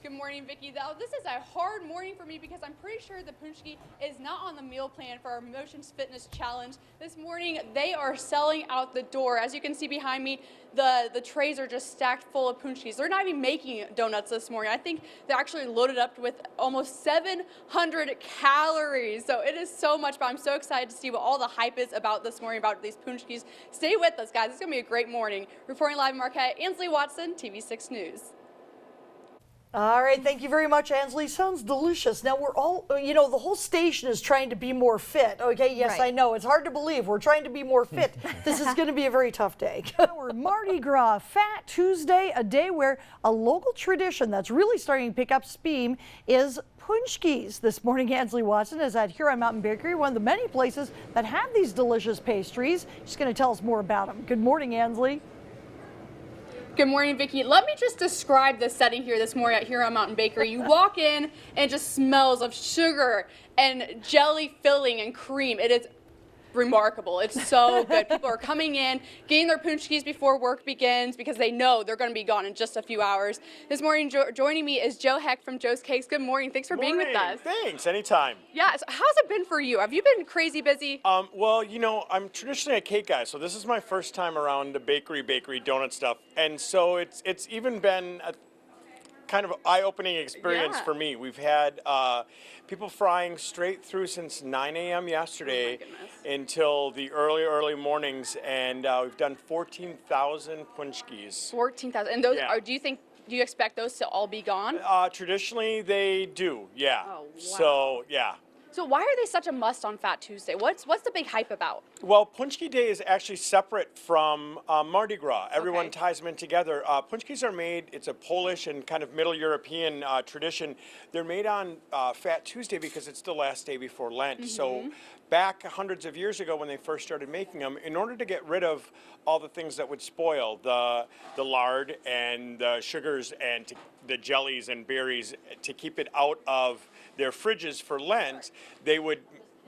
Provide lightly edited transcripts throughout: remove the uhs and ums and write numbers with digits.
Good morning, Vicki. Now, this is a hard morning for me because I'm pretty sure the Paczki is not on the meal plan for our Motions Fitness Challenge. This morning, they are selling out the door. As you can see behind me, the trays are just stacked full of Paczkis. They're not even making donuts this morning. I think they're actually loaded up with almost 700 calories. So it is so much, but I'm so excited to see what all the hype is about this morning, about these Paczkis. Stay with us, guys. It's going to be a great morning. Reporting live in Marquette, Ansley Watson, TV6 News. All right, thank you very much, Ansley. Sounds delicious. Now, we're all, the whole station is trying to be more fit. Okay, yes, Right. I know. It's hard to believe. We're trying to be more fit. This is going to be a very tough day. We're Mardi Gras, Fat Tuesday, a day where a local tradition that's really starting to pick up steam is Paczkis. This morning, Ansley Watson is at Huron Mountain Bakery, one of the many places that have these delicious pastries. She's going to tell us more about them. Good morning, Ansley. Good morning, Vicki. Let me just describe the setting here this morning at Huron Mountain Bakery. You walk in and it just smells of sugar and jelly filling and cream. It is remarkable. It's so good. People are coming in, getting their Paczkis before work begins because they know they're going to be gone in just a few hours. This morning, joining me is Joe Heck from Joe's Cakes. Good morning. Thanks for being with us. Thanks, anytime. Yeah, so how's it been for you? Have you been crazy busy? Well, I'm traditionally a cake guy, so this is my first time around the bakery donut stuff, and so it's even been a kind of eye-opening experience for me. We've had people frying straight through since 9 a.m. yesterday until the early mornings, and we've done 14,000 Paczkis. 14,000. And those Yeah. are, do you expect those to all be gone? Traditionally, they do, yeah. Oh, wow. So, yeah. So why are they such a must on Fat Tuesday? What's the big hype about? Well, Paczki Day is actually separate from Mardi Gras. Everyone Okay. ties them in together. Paczkis are made, it's a Polish and kind of Middle European tradition. They're made on Fat Tuesday because it's the last day before Lent. So back hundreds of years ago when they first started making them, in order to get rid of all the things that would spoil, the lard and the sugars and the jellies and berries, to keep it out of their fridges for Lent, they would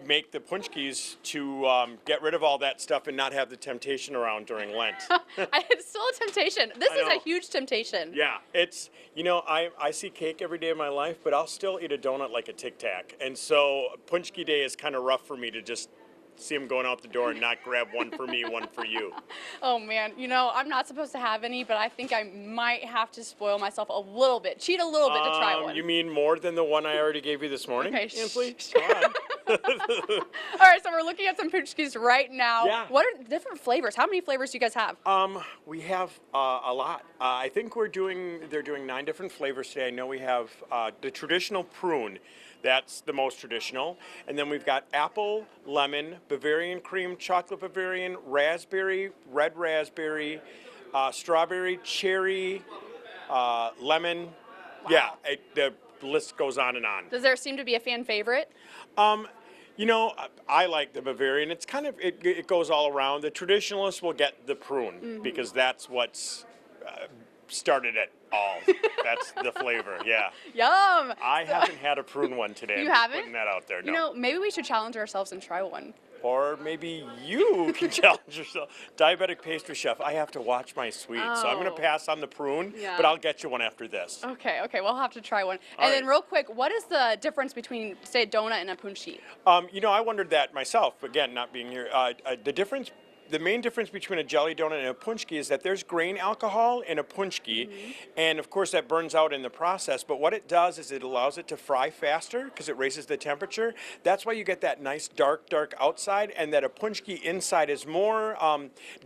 make the Paczkis to get rid of all that stuff and not have the temptation around during Lent. It's still a temptation. This I is a know. huge temptation. Yeah, it's, I see cake every day of my life, but I'll still eat a donut like a Tic Tac. And so Paczki Day is kind of rough for me to just see them going out the door and not grab one for me, one for you. Oh man, I'm not supposed to have any, but I think I might have to spoil myself a little bit, cheat a little bit to try one. You mean more than the one I already gave you this morning, Okay, Ansley? Come on. All right, so we're looking at some Paczkis right now. Yeah. What are the different flavors? How many flavors do you guys have? We have a lot. I think they're doing 9 different flavors today. I know we have the traditional prune. That's the most traditional. And then we've got apple, lemon, Bavarian cream, chocolate Bavarian, raspberry, red raspberry, strawberry, cherry, lemon. Wow. Yeah, the list goes on and on. Does there seem to be a fan favorite? I like the Bavarian. It's kind of, it goes all around. The traditionalists will get the prune because that's what's started it all. That's the flavor, yeah. Yum! I haven't had a prune one today. You I'm haven't? putting that out there, no. Maybe we should challenge ourselves and try one. Or maybe you can challenge yourself. Diabetic pastry chef, I have to watch my sweets. So I'm going Oh. to pass on the prune, Yeah. but I'll get you one after this. Okay, we'll have to try one. All And then right. real quick, what is the difference between, say, a donut and a Paczki? I wondered that myself, again, not being here. The main difference between a jelly donut and a Paczki is that there's grain alcohol in a Paczki, and of course that burns out in the process, but what it does is it allows it to fry faster because it raises the temperature. That's why you get that nice dark outside, and that a Paczki inside is more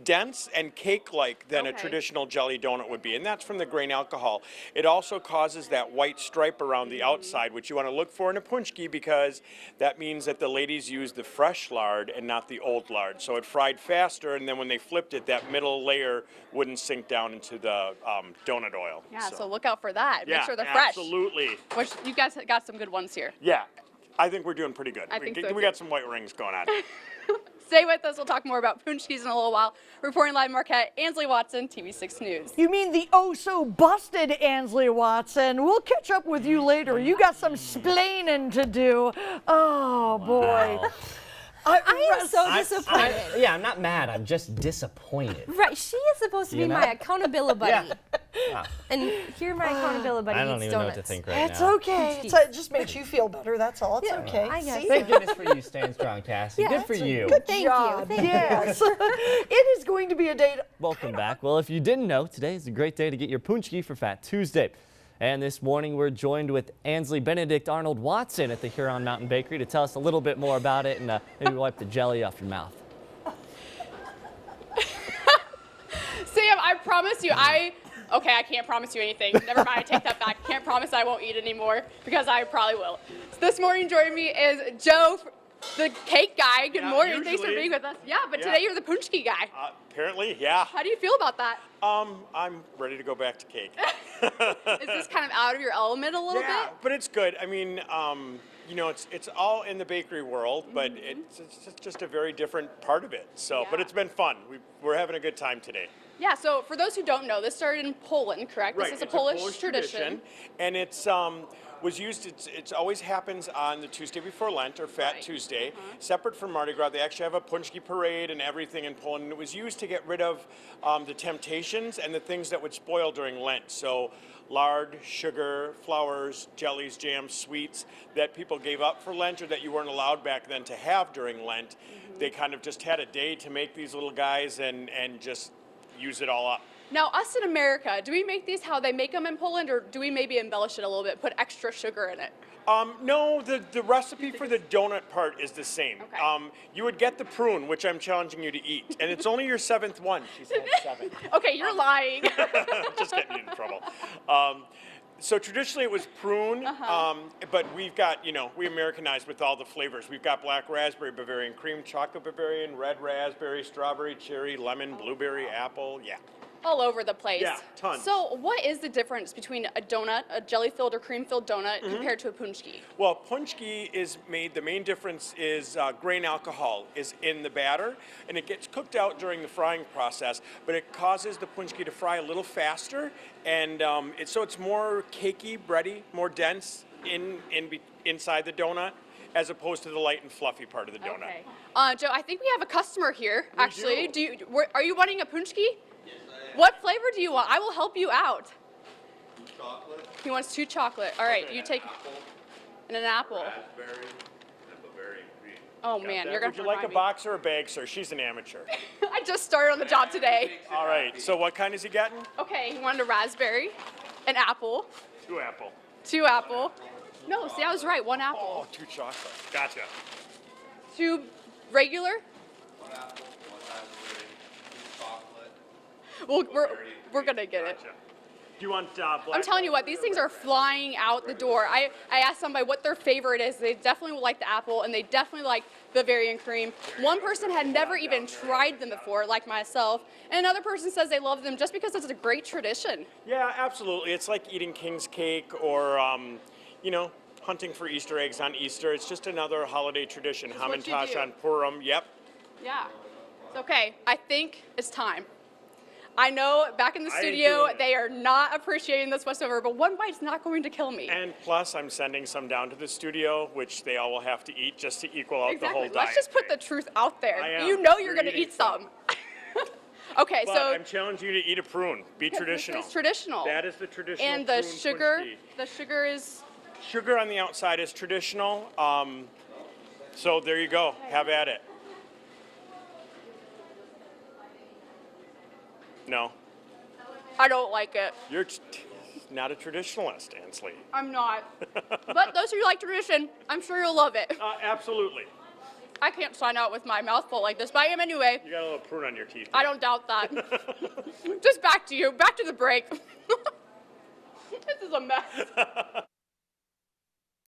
dense and cake-like than a Okay. traditional jelly donut would be, and that's from the grain alcohol. It also causes that white stripe around the outside, which you want to look for in a Paczki because that means that the ladies use the fresh lard and not the old lard. So it fried faster, and then when they flipped it, that middle layer wouldn't sink down into the donut oil. Yeah, so look out for that. yeah, Make sure they're fresh. Absolutely. Which you guys got some good ones here. Yeah, I think we're doing pretty good. I think so, we too. got some white rings going on. Stay with us. We'll talk more about Paczkis in a little while. Reporting live in Marquette, Ansley Watson, TV6 News. You mean the oh-so-busted Ansley Watson. We'll catch up with you later. You got some splaining to do. Oh, boy. I am so disappointed. Yeah, I'm not mad. I'm just disappointed. Right, she is supposed to be You know? my accountability buddy. Yeah. And here my accountability buddy I don't eats even know what donuts. to think right It's now. okay. It just makes you feel better. That's all. It's okay. I guess See? Thank goodness for you staying strong, Cassie. Yeah, Good for you. Good Thank job. you. Thank you. Yes. It is going to be a day to Welcome back. Well, if you didn't know, today is a great day to get your Paczki for Fat Tuesday. And this morning we're joined with Ansley Benedict Arnold Watson at the Huron Mountain Bakery to tell us a little bit more about it and maybe wipe the jelly off your mouth. Sam, I promise you, okay, I can't promise you anything. Never mind, I take that back. Can't promise I won't eat anymore because I probably will. So this morning joining me is Joe, the cake guy. Good Yeah, morning. Thanks for usually. being with us. Yeah, but Yeah. today you're the Paczki guy. Apparently, yeah. How do you feel about that? I'm ready to go back to cake. Is this kind of out of your element a little Yeah, bit? but it's good. I mean, you know, it's all in the bakery world, but Mm-hmm. it's just a very different part of it. So, but Yeah. it's been fun. We're having a good time today. Yeah, so for those who don't know, this started in Poland, correct? Right, This is a it's Polish tradition. and it's was used. It's always happens on the Tuesday before Lent or Fat Right. Tuesday, separate from Mardi Gras. They actually have a Paczki parade and everything in Poland. And it was used to get rid of the temptations and the things that would spoil during Lent. So lard, sugar, flours, jellies, jams, sweets that people gave up for Lent or that you weren't allowed back then to have during Lent. They kind of just had a day to make these little guys and just use it all up. Now, us in America, do we make these how they make them in Poland, or do we maybe embellish it a little bit, put extra sugar in it? No, the recipe for the donut part is the same. Okay. You would get the prune, which I'm challenging you to eat, and it's only your 7th one. She's had 7. Okay, you're lying. Just getting you in trouble. So traditionally it was prune, but we've got, you know, we Americanized with all the flavors. We've got black raspberry, Bavarian cream, chocolate Bavarian, red raspberry, strawberry, cherry, lemon, blueberry, apple, yeah. All over the place. Yeah, tons. So what is the difference between a donut, a jelly-filled or cream-filled donut, Mm-hmm. compared to a Paczki? Well, Paczki is made, the main difference is grain alcohol is in the batter, and it gets cooked out during the frying process, but it causes the Paczki to fry a little faster, and so it's more cakey, bready, more dense inside the donut, as opposed to the light and fluffy part of the donut. Okay. Joe, I think we have a customer here, actually. do. Are you wanting a Paczki? What flavor do you want? I will help you out. Chocolate. He wants 2 chocolate. All right, you take Apple, and an apple. raspberry, and Bavarian cream. Oh man, you're gonna Would you like a remind me. box or a bag, sir? She's an amateur. I just started on the job today. All right, so what kind is he getting? Okay, he wanted a raspberry, an apple, 2 apple. 2 apple. No, see, I was right. 1 apple. Oh, 2 chocolate. Gotcha. 2 regular. One apple, one raspberry, 2 chocolate. Well, we're gonna get it. Gotcha. Do you want black? I'm telling you what, these things are flying out the door. I asked somebody what their favorite is. They definitely will like the apple, and they definitely like Bavarian cream. One person had never even tried them before, like myself, and another person says they love them just because it's a great tradition. Yeah, absolutely. It's like eating king's cake or, you know, hunting for Easter eggs on Easter. It's just another holiday tradition. It's what you Hamantash do. on Purim. Yep. Yeah. It's okay. I think it's time. I know back in the I ain't studio doing it. they are not appreciating this whatsoever, but 1 bite's not going to kill me. And plus, I'm sending some down to the studio, which they all will have to eat just to equal out the whole Exactly. diet. Let's just put the truth out there. I am. You know you're You're going to eating eat some. Okay, But so I'm challenging you to eat a prune. Be traditional. It's traditional. That is the traditional. And the prune sugar, Paczki. the sugar is. Sugar on the outside is traditional. So there you go. Have at it. No, I don't like it. you're not a traditionalist, Ansley. I'm not. But those of you who like tradition, I'm sure you'll love it. Absolutely. I can't sign out with my mouth full like this, but I am anyway. You got a little prune on your teeth. I don't doubt that. Just back to you. Back to the break. This is a mess.